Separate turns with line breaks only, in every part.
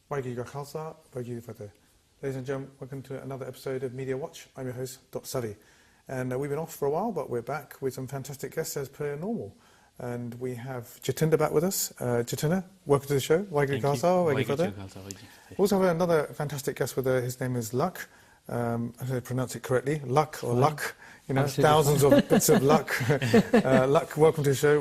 Ladies and gentlemen, welcome to another episode of Media Watch. I'm your host, Dr. Savi. And we've been off for a while, but we're back with some fantastic guests as per normal. And we have Jatinder back with us. Jatinder, welcome to the show.
Thank you.
Also have another fantastic guest with us. His name is Lak. I don't pronounce it correctly. Luck or Luck. You know, thousands of bits of luck. Luck, welcome to the show.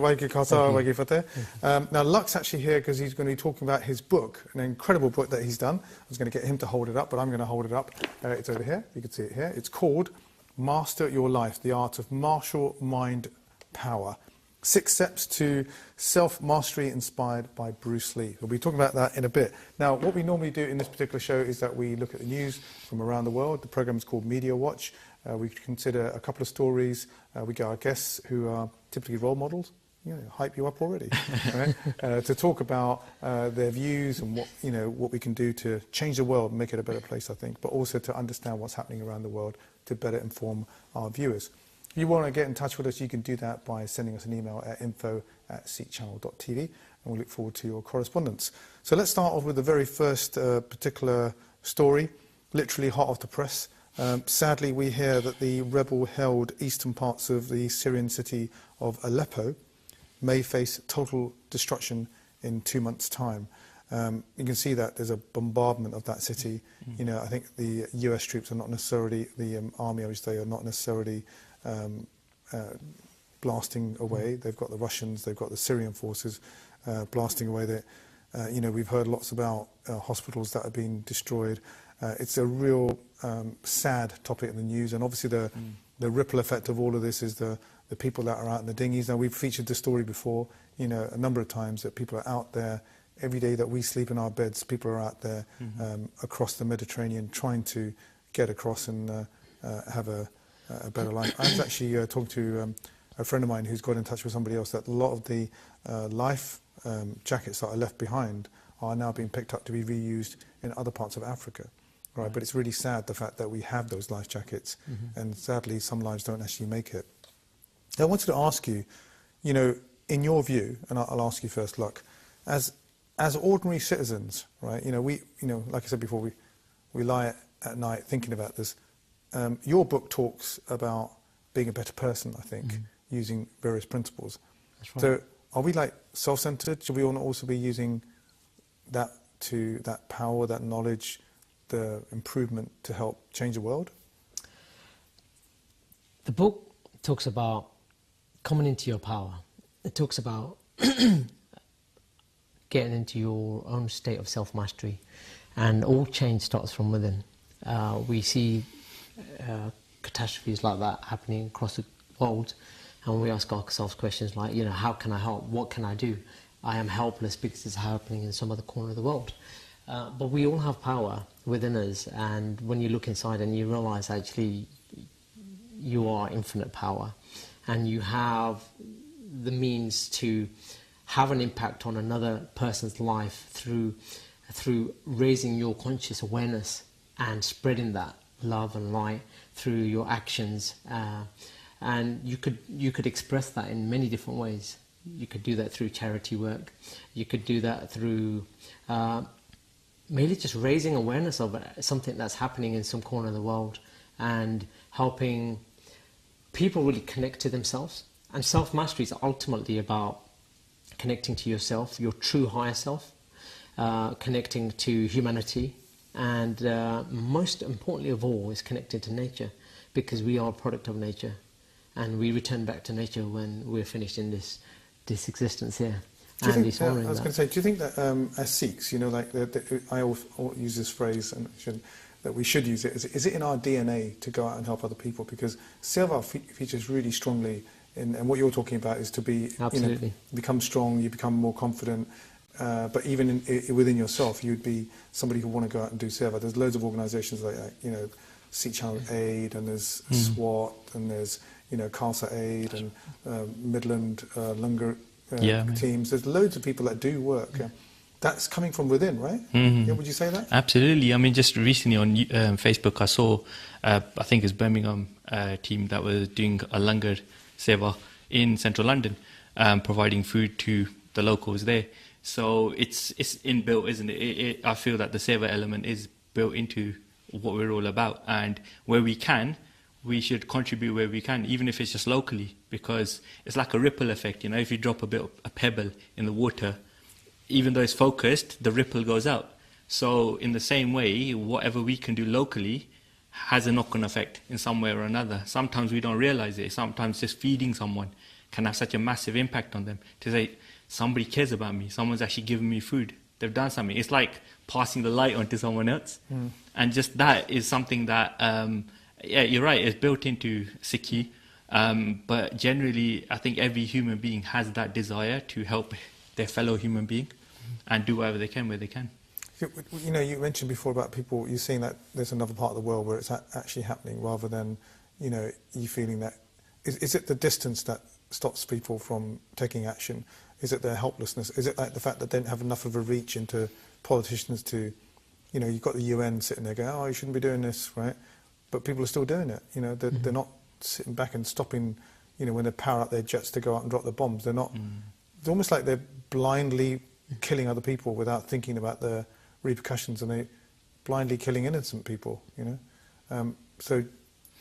Now, Luck's actually here because he's going to be talking about his book, an incredible book that he's done. I was going to get him to hold it up, but I'm going to hold it up. It's over here. You can see it here. It's called Master Your Life, The Art of Martial Mind Power. 6 Steps to Self-Mastery inspired by Bruce Lee. We'll be talking about that in a bit. Now, what we normally do in this particular show is that we look at the news from around the world. The program is called Media Watch. We consider a couple of stories. We get our guests who are typically role models, hype you up already, right? To talk about their views and what we can do to change the world and make it a better place, I think, but also to understand what's happening around the world to better inform our viewers. If you want to get in touch with us, you can do that by sending us an email at info@sikhchannel.tv, and we look forward to your correspondence. So let's start off with the very first particular story, literally hot off the press. Sadly, we hear that the rebel-held eastern parts of the Syrian city of Aleppo may face total destruction in 2 months' time. You can see that there's a bombardment of that city. I think the US troops are not necessarily, the army, I would say, are not necessarily blasting away. They've got the Russians, they've got the Syrian forces blasting away. We've heard lots about hospitals that have been destroyed. It's a real sad topic in the news, and obviously the ripple effect of all of this is the people that are out in the dinghies. Now, we've featured this story before, a number of times, that people are out there every day that we sleep in our beds. People are out there across the Mediterranean trying to get across and have a better life. I was actually talking to a friend of mine who's got in touch with somebody else that a lot of the life jackets that are left behind are now being picked up to be reused in other parts of Africa. Right. But it's really sad, the fact that we have those life jackets, and sadly some lives don't actually make it. I wanted to ask you, in your view, and I'll ask you first, Luck, as ordinary citizens, right? Like I said before, we lie at night thinking about this. Your book talks about being a better person, I think, using various principles.
That's right.
So are we like self-centered? Should we also be using that power, that knowledge, the improvement to help change the world?
The book talks about coming into your power. It talks about getting into your own state of self-mastery, and all change starts from within. We see catastrophes like that happening across the world, and we ask ourselves questions like, how can I help? What can I do? I am helpless because it's happening in some other corner of the world. But we all have power within us, and when you look inside and you realize actually you are infinite power, and you have the means to have an impact on another person's life through raising your conscious awareness and spreading that love and light through your actions, and you could express that in many different ways. You could do that through charity work. You could do that through merely just raising awareness of something that's happening in some corner of the world, and helping people really connect to themselves. And self-mastery is ultimately about connecting to yourself, your true higher self, connecting to humanity, and most importantly of all is connecting to nature, because we are a product of nature, and we return back to nature when we're finished in this existence here.
Do you think, I was going to say, do you think that as Sikhs, I always use this phrase, and that we should use it, is it in our DNA to go out and help other people? Because Seva features really strongly and what you're talking about is to be, become strong, you become more confident, but even within yourself, you'd be somebody who want to go out and do Seva. There's loads of organisations like that, Sikh Channel Aid, and there's SWAT, and there's, Khalsa Aid, and Midland Langar teams. There's loads of people that do work. That's coming from within, right? Yeah, would you say that?
Absolutely. I mean, just recently on Facebook, I saw, I think it's Birmingham team that was doing a Langar Seva in central London, providing food to the locals there. So it's inbuilt, isn't it? I feel that the saver element is built into what we're all about, and where we can, we should contribute where we can, even if it's just locally, because it's like a ripple effect. You know, if you drop a pebble in the water, even though it's focused, the ripple goes out. So in the same way, whatever we can do locally has a knock-on effect in some way or another. Sometimes we don't realize it. Sometimes just feeding someone can have such a massive impact on them. To say, somebody cares about me, someone's actually giving me food, they've done something. It's like passing the light on to someone else. And just that is something that, yeah, you're right, it's built into Sikhi. But generally, I think every human being has that desire to help their fellow human being and do whatever they can where they can.
You know, you mentioned before about people, you're seeing that there's another part of the world where it's actually happening, rather than, you know, you feeling that... Is it the distance that stops people from taking action? Is it their helplessness? Is it like the fact that they don't have enough of a reach into politicians to... You know, you've got the UN sitting there going, oh, you shouldn't be doing this, right? But people are still doing it. You know, they're not sitting back and stopping, you know, when they power up their jets to go out and drop the bombs. They're not... It's almost like they're blindly killing other people without thinking about the repercussions, and they blindly killing innocent people, you know. So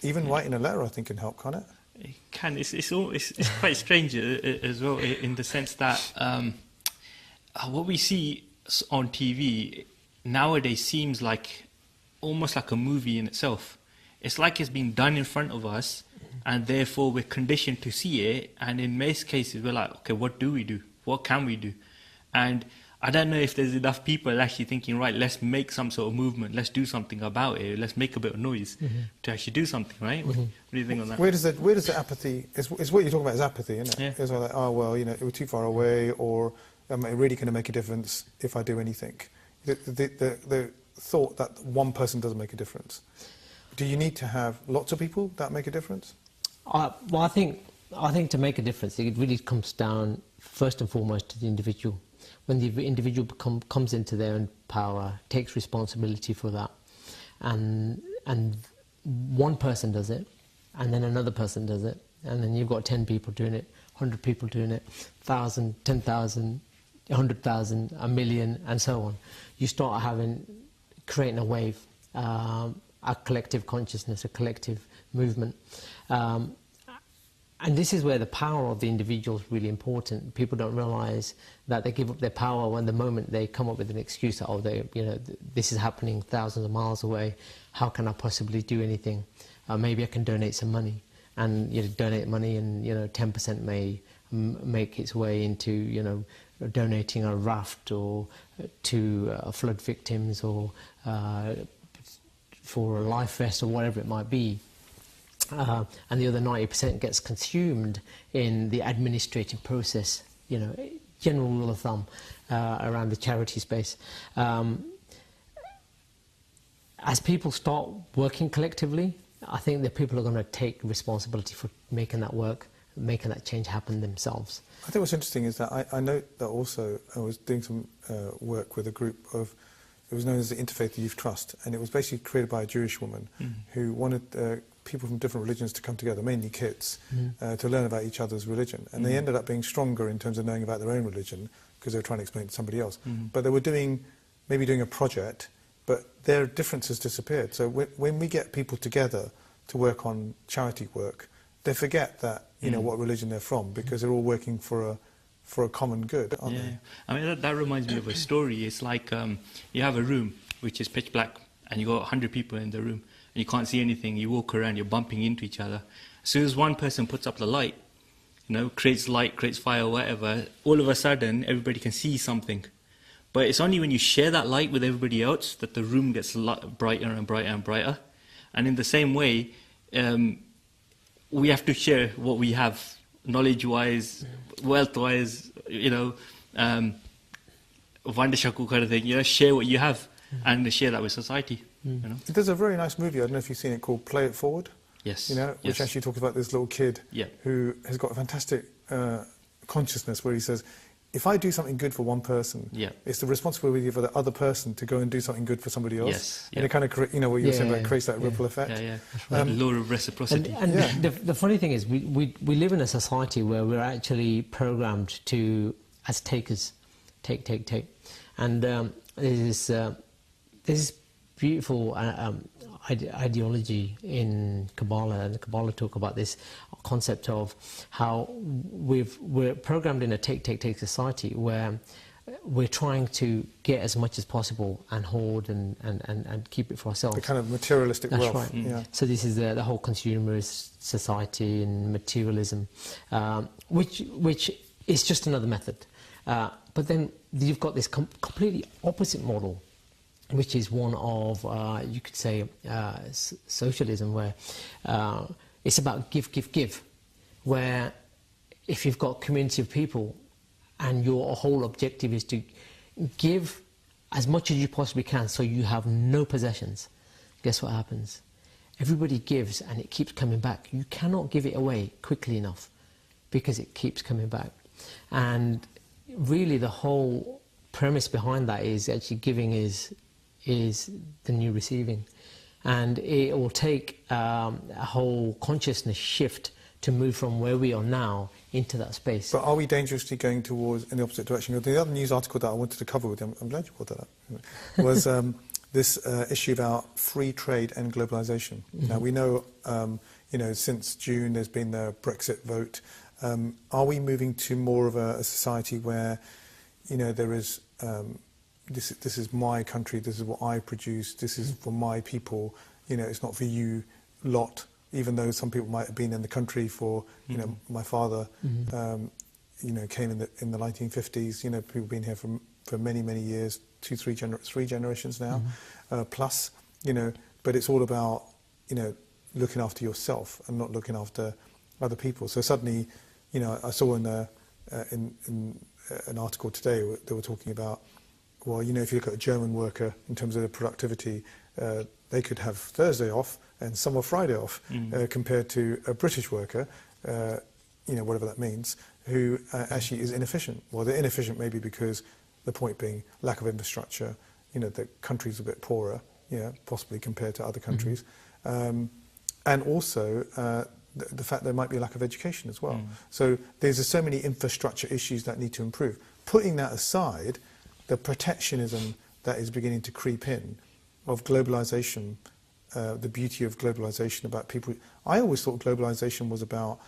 even writing a letter, I think, can help, can't it?
It can. It's quite strange as well, in the sense that what we see on TV nowadays seems like almost like a movie in itself. It's like it's been done in front of us, and therefore we're conditioned to see it. And in most cases, we're like, okay, what do we do? What can we do? And I don't know if there's enough people actually thinking, right, let's make some sort of movement, let's do something about it, let's make a bit of noise to actually do something, right? What do you think on that?
Where does the apathy... It's what you're talking about is apathy, isn't it?
Yeah.
It's like, oh, well, you know, it was too far away, or am I really going to make a difference if I do anything? The thought that one person doesn't make a difference. Do you need to have lots of people that make a difference?
Well, I think to make a difference, it really comes down first and foremost to the individual. When the individual comes into their own power, takes responsibility for that, and one person does it, and then another person does it, and then you've got 10 people doing it, 100 people doing it, 1,000, 10,000, 100,000, 1,000,000, and so on. You start creating a wave, a collective consciousness, a collective movement. And this is where the power of the individual is really important. People don't realise that they give up their power when the moment they come up with an excuse that, oh, this is happening thousands of miles away. How can I possibly do anything? Maybe I can donate some money, and donate money, and 10% may make its way into donating a raft or to flood victims, or for a life vest, or whatever it might be. And the other 90% gets consumed in the administrative process, general rule of thumb around the charity space. As people start working collectively, I think that people are going to take responsibility for making that work, making that change happen themselves.
I think what's interesting is that I note that also I was doing some work with a group of, it was known as the Interfaith Youth Trust, and it was basically created by a Jewish woman who wanted people from different religions to come together, mainly kids, to learn about each other's religion. And they ended up being stronger in terms of knowing about their own religion, because they were trying to explain it to somebody else. But they were maybe doing a project, but their differences disappeared. So when we get people together to work on charity work, they forget that, what religion they're from, because they're all working for a common good, aren't they?
I mean, that reminds me of a story. It's like you have a room which is pitch black, and you've got 100 people in the room, and you can't see anything. You walk around, you're bumping into each other. As soon as one person puts up the light, creates light, creates fire, whatever, all of a sudden everybody can see something. But it's only when you share that light with everybody else that the room gets brighter and brighter and brighter. And in the same way, we have to share what we have, knowledge-wise, wealth-wise, Vandashaku kind of thing. Share what you have and share that with society.
There's a very nice movie, I don't know if you've seen it, called Play It Forward.
Yes.
Which actually talks about this little kid who has got a fantastic consciousness, where he says, if I do something good for one person, it's the responsibility for the other person to go and do something good for somebody else.
Yes.
And it kind of, what you were saying, that creates that ripple effect.
The law of reciprocity.
And the funny thing is, we live in a society where we're actually programmed to as takers, take, and there's this beautiful ideology in Kabbalah, and the Kabbalah talk about this concept of how we're programmed in a take society where we're trying to get as much as possible and hoard and keep it for ourselves.
The kind of materialistic
That's
wealth.
right.
Yeah.
So this is the whole consumerist society and materialism, which is just another method. But then you've got this completely opposite model, which is one of, you could say, socialism, where it's about give, where if you've got a community of people and your whole objective is to give as much as you possibly can so you have no possessions, guess what happens? Everybody gives and it keeps coming back. You cannot give it away quickly enough because it keeps coming back. And really the whole premise behind that is actually giving is the new receiving, and it will take a whole consciousness shift to move from where we are now into that space.
But are we dangerously going towards in the opposite direction? The other news article that I wanted to cover with you, I'm glad you brought that up, was this issue about free trade and globalization. Mm-hmm. Now we know, since June there's been the Brexit vote. Are we moving to more of a society where, there is this is my country, this is what I produce, this is for my people, it's not for you lot, even though some people might have been in the country for, my father, came in the 1950s, people have been here for many, many years, three generations now, plus, but it's all about, looking after yourself and not looking after other people. So suddenly, I saw in an article today, they were talking about, well, if you look at a German worker in terms of their productivity, they could have Thursday off and some of Friday off, compared to a British worker, whatever that means, who actually is inefficient. Well, they're inefficient maybe because the point being lack of infrastructure, the country's a bit poorer, possibly compared to other countries, and also the fact there might be a lack of education as well. So there's so many infrastructure issues that need to improve. Putting that aside, the protectionism that is beginning to creep in of globalization, the beauty of globalization about people. I always thought globalization was about,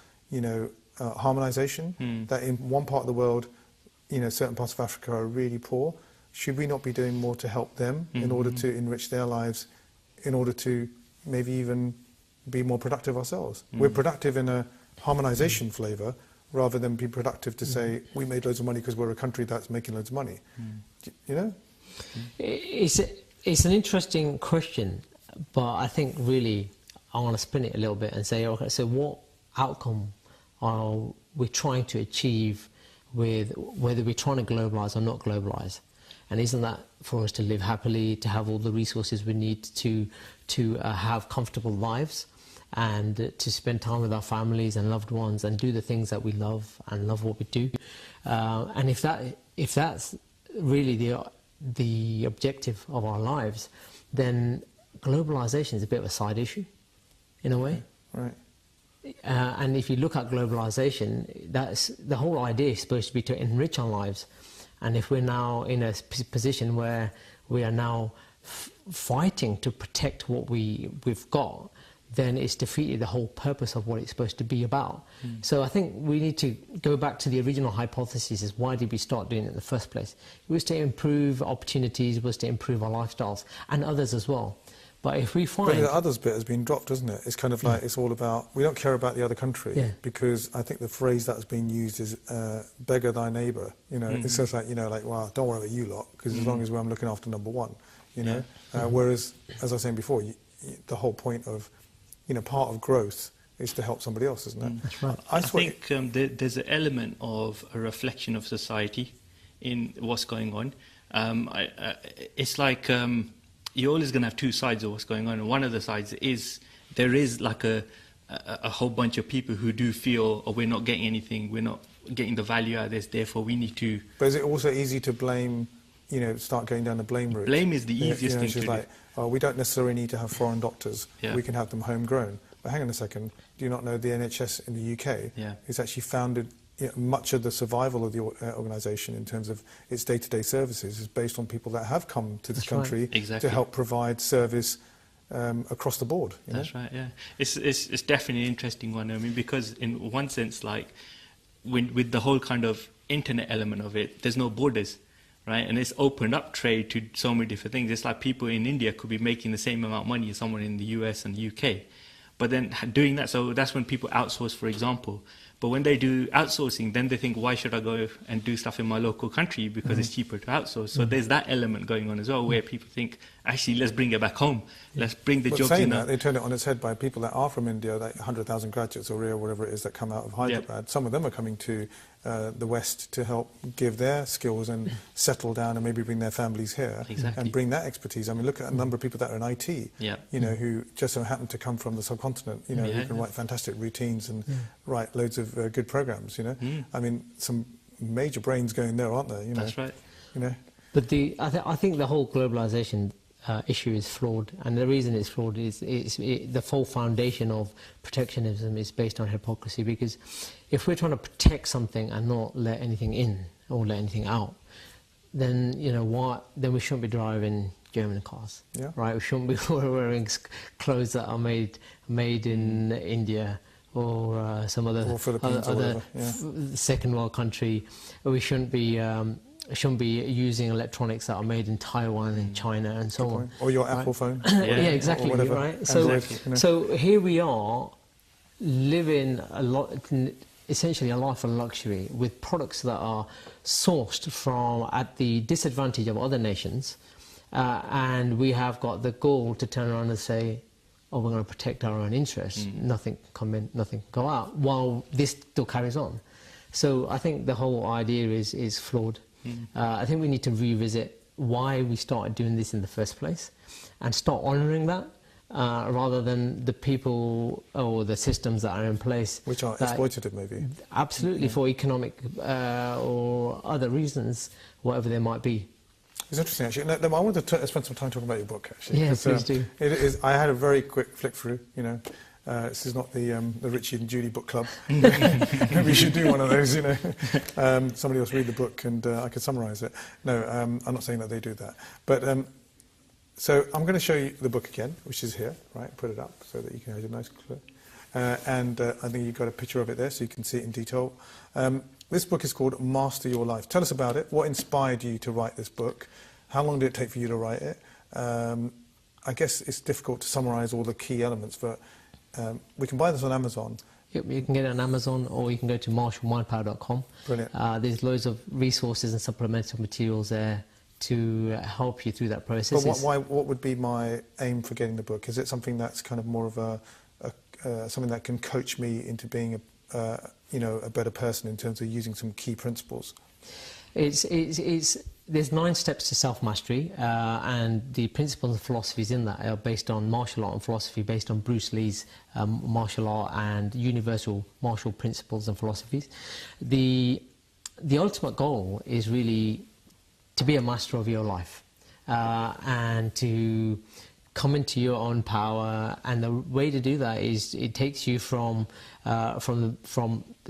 harmonization, that in one part of the world, certain parts of Africa are really poor. Should we not be doing more to help them in order to enrich their lives, in order to maybe even be more productive ourselves? We're productive in a harmonization flavor rather than be productive to say we made loads of money because we're a country that's making loads of money.
It's an interesting question, but I think really I want to spin it a little bit and say, okay, so what outcome are we trying to achieve with whether we're trying to globalise or not globalise? And isn't that for us to live happily, to have all the resources we need to have comfortable lives, and to spend time with our families and loved ones and do the things that we love and love what we do? And if that's really the objective of our lives, then globalization is a bit of a side issue, in a way.
Right.
And if you look at globalization, that's the whole idea is supposed to be to enrich our lives. And if we're now in a position where we are now fighting to protect what we've got, then it's defeated the whole purpose of what it's supposed to be about. So I think we need to go back to the original hypothesis: is why did we start doing it in the first place? It was to improve opportunities, it was to improve our lifestyles, and others as well. But if we find...
But the others bit has been dropped, isn't it? It's kind of like, it's all about, we don't care about the other country, because I think the phrase that's been used is beggar thy neighbour. It's just like, well, don't worry about you lot, because as long as I'm looking after number one, whereas, as I was saying before, the whole point of, part of growth is to help somebody else, isn't it?
That's right.
I think there's an element of a reflection of society in what's going on. It's like you're always going to have two sides of what's going on. And one of the sides is there is like a whole bunch of people who do feel, oh, we're not getting anything, we're not getting the value out of this, therefore we need to...
But is it also easy to blame, start going down the blame route?
Blame is the easiest thing to do.
Like, oh, we don't necessarily need to have foreign doctors. We can have them homegrown. But hang on a second, do you not know the NHS in the UK is actually founded much of the survival of the organisation in terms of its day-to-day services is based on people that have come to this country to help provide service across the board.
That's right, yeah. It's definitely an interesting one. I mean, because in one sense, like, with the whole kind of internet element of it, there's no borders, right? And it's opened up trade to so many different things. It's like people in India could be making the same amount of money as someone in the US and the UK. But then doing that, so that's when people outsource, for example. But when they do outsourcing, then they think, why should I go and do stuff in my local country because it's cheaper to outsource? So there's that element going on as well, where people think, actually, let's bring it back home. Let's bring the jobs in.
That, they turn it on its head by people that are from India, like 100,000 graduates or whatever it is that come out of Hyderabad. Some of them are coming to the West to help give their skills and settle down and maybe bring their families here and bring that expertise. I mean, look at a number of people that are in IT, you know, who just so happen to come from the subcontinent, you know, who can write fantastic routines and write loads of good programs, you know. I mean, some major brains going there, aren't there? You know?
That's right.
You know.
But I think the whole globalization issue is flawed, and the reason it's flawed is the full foundation of protectionism is based on hypocrisy. Because if we're trying to protect something and not let anything in or let anything out, then then we shouldn't be driving German cars, right? We shouldn't be wearing clothes that are made in India or some other second world country. We shouldn't be using electronics that are made in Taiwan and China and so on.
Or your Apple phone.
Yeah, exactly, right? So here we are living essentially a life of luxury with products that are sourced from at the disadvantage of other nations, and we have got the gall to turn around and say, oh, we're going to protect our own interests. Nothing can come in, nothing can go out, while this still carries on. So I think the whole idea is flawed. I think we need to revisit why we started doing this in the first place and start honouring that rather than the people or the systems that are in place.
Which are exploitative, maybe.
Absolutely, for economic or other reasons, whatever they might be.
It's interesting, actually. I want to spend some time talking about your book, actually.
Yeah, please do.
I had a very quick flick through, you know. This is not the Richie and Judy book club. Maybe we should do one of those, you know. Somebody else read the book and I could summarise it. No, I'm not saying that they do that. But so I'm going to show you the book again, which is here, right? Put it up so that you can have a nice clue. And I think you've got a picture of it there so you can see it in detail. This book is called Master Your Life. Tell us about it. What inspired you to write this book? How long did it take for you to write it? I guess it's difficult to summarise all the key elements, but we can buy this on Amazon.
Yep, you can get it on Amazon, or you can go to marshallmindpower.com.
Brilliant.
There's loads of resources and supplemental materials there to help you through that process.
But what would be my aim for getting the book? Is it something that's kind of more of something that can coach me into being a better person in terms of using some key principles? There's
9 steps to self-mastery, and the principles and philosophies in that are based on martial art and philosophy, based on Bruce Lee's martial art and universal martial principles and philosophies. The ultimate goal is really to be a master of your life and to come into your own power, and the way to do that is it takes you from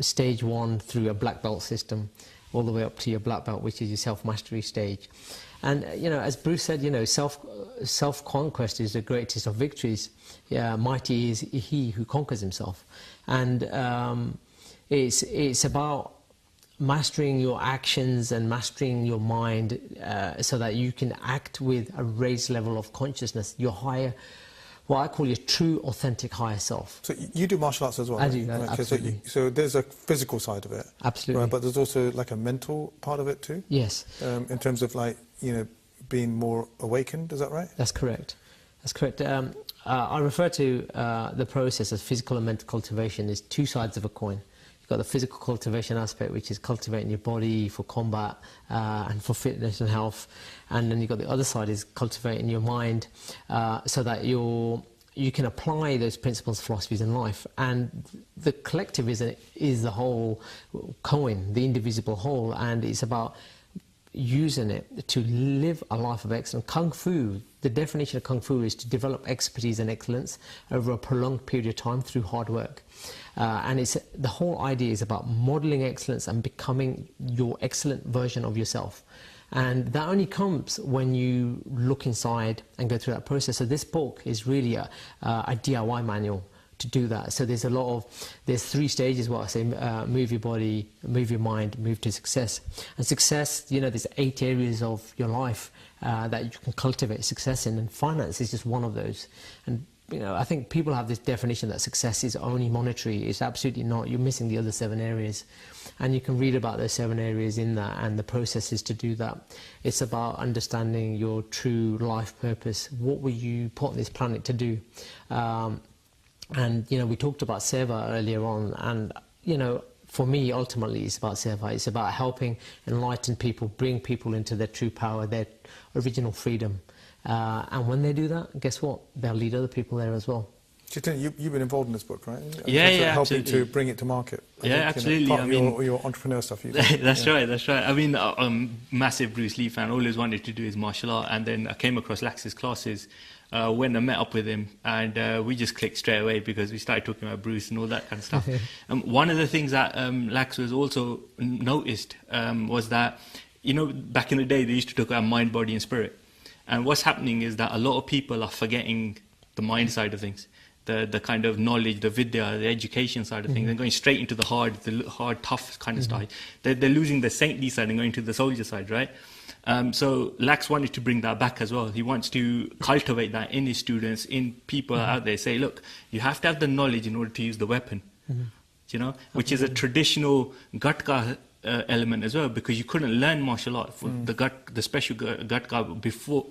stage 1 through a black belt system all the way up to your black belt, which is your self-mastery stage. And as Bruce said, self-conquest is the greatest of victories. Mighty is he who conquers himself. And it's about mastering your actions and mastering your mind so that you can act with a raised level of consciousness, your higher, what I call your true, authentic higher self.
So you do martial arts as well?
I do, absolutely.
So there's a physical side of it?
Absolutely.
Right, but there's also like a mental part of it too?
Yes.
In terms of being more awakened, is that right?
That's correct. That's correct. I refer to the process as physical and mental cultivation as 2 sides of a coin. You've got the physical cultivation aspect, which is cultivating your body for combat and for fitness and health. And then you've got the other side, is cultivating your mind so that you can apply those principles, philosophies in life. And the collective is the whole coin, the indivisible whole. And it's about using it to live a life of excellence. Kung Fu, the definition of Kung Fu is to develop expertise and excellence over a prolonged period of time through hard work. And the whole idea is about modeling excellence and becoming your excellent version of yourself. And that only comes when you look inside and go through that process. So this book is really a DIY manual to do that. So there's 3 stages, what I say, move your body, move your mind, move to success. And success, you know, there's 8 areas of your life that you can cultivate success in, and finance is just one of those. And you know, I think people have this definition that success is only monetary. It's absolutely not. You're missing the other 7 areas. And you can read about those 7 areas in that and the processes to do that. It's about understanding your true life purpose. What were you put on this planet to do? And, you know, we talked about seva earlier on, and, you know, for me, ultimately, it's about seva. It's about helping enlighten people, bring people into their true power, their original freedom. And when they do that, guess what? They'll lead other people there as well.
Jeet, you've been involved in this book, right?
Yeah,
helping
absolutely.
to bring it to market.
Absolutely.
Part of your entrepreneur stuff.
That's right. I mean, I'm a massive Bruce Lee fan. Always wanted to do his martial art, and then I came across Lak's classes when I met up with him, and we just clicked straight away because we started talking about Bruce and all that kind of stuff. One of the things that Lak was also noticed was that, you know, back in the day they used to talk about mind, body, and spirit. And what's happening is that a lot of people are forgetting the mind side of things, the kind of knowledge, the vidya, the education side of things. They're going straight into the hard, tough kind of side. They're losing the saintly side and going to the soldier side, right? So Lak wanted to bring that back as well. He wants to cultivate that in his students, in people out there. Say, look, you have to have the knowledge in order to use the weapon, you know, which is a traditional gatka element as well, because you couldn't learn martial art for the special gatka before,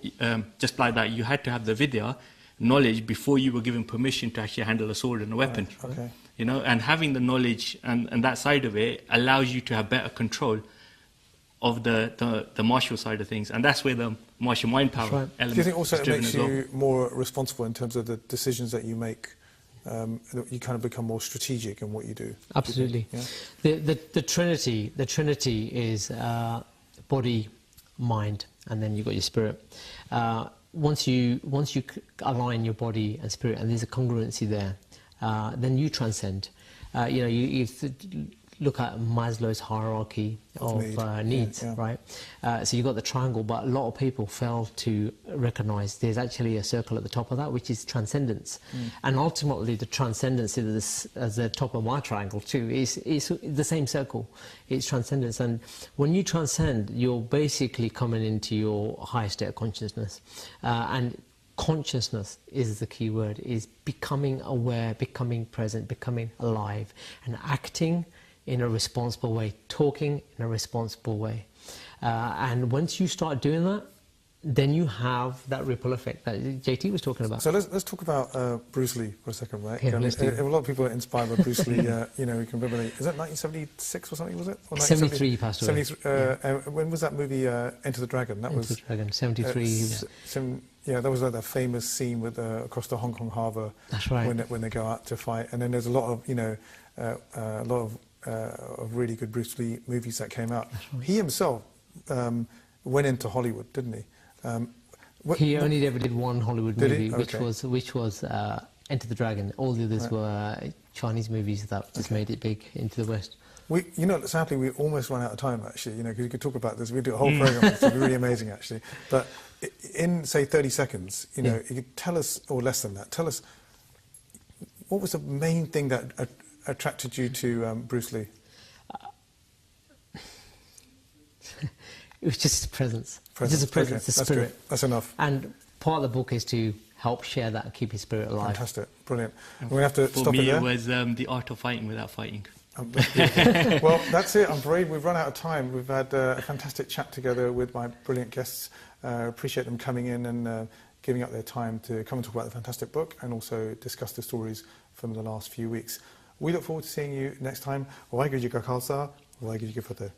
just like that. You had to have the vidya knowledge before you were given permission to actually handle a sword and a weapon.
Right. Okay.
You know, and having the knowledge and that side of it allows you to have better control of the martial side of things, and that's where the martial mind power element.
Do you think also it makes
well.
you more responsible in terms of the decisions that you make? That you kind of become more strategic in what you do.
Absolutely. Yeah? The Trinity is body, mind, and then you've got your spirit. Once you align your body and spirit, and there's a congruency there, then you transcend. You know, you look at Maslow's hierarchy of needs, right? So you've got the triangle, but a lot of people fail to recognize there's actually a circle at the top of that, which is transcendence. And ultimately, the transcendence is as the top of my triangle too. Is the same circle. It's transcendence, and when you transcend, you're basically coming into your highest state of consciousness, and consciousness is the key word. Is becoming aware, becoming present, becoming alive, and acting in a responsible way, talking in a responsible way. And once you start doing that, then you have that ripple effect that JT was talking about.
So let's talk about Bruce Lee for a second, right?
Yeah,
a lot of people are inspired by Bruce Lee. You know, you can remember, is that 1976 or something, was it? Or
73 he passed away.
When was that movie, Enter the Dragon? That was
the Dragon, 73.
Yeah, that was like that famous scene with across the Hong Kong harbour.
That's right.
When they go out to fight. And then there's a lot of, you know, a lot of really good Bruce Lee movies that came out. Right. He himself went into Hollywood, didn't he?
He only ever did one Hollywood movie,
okay.
which was Enter the Dragon. All the others were Chinese movies that just made it big into the West.
You know, sadly, we almost run out of time, actually, you know, because you could talk about this. We do a whole program. It's really amazing, actually. But in, say, 30 seconds, you know, you could tell us, or less than that, tell us, what was the main thing that attracted you to Bruce Lee?
It was just presence. Just a presence, the spirit.
Good. That's enough.
And part of the book is to help share that and keep his spirit alive.
Fantastic. Brilliant. We're going to have to stop it there.
For me, it was the art of fighting without fighting.
Well, that's it. I'm afraid we've run out of time. We've had a fantastic chat together with my brilliant guests. Appreciate them coming in and giving up their time to come and talk about the fantastic book and also discuss the stories from the last few weeks. We look forward to seeing you next time. Waheguru Ji Ka Khalsa, Waheguru Ji Ki Fateh.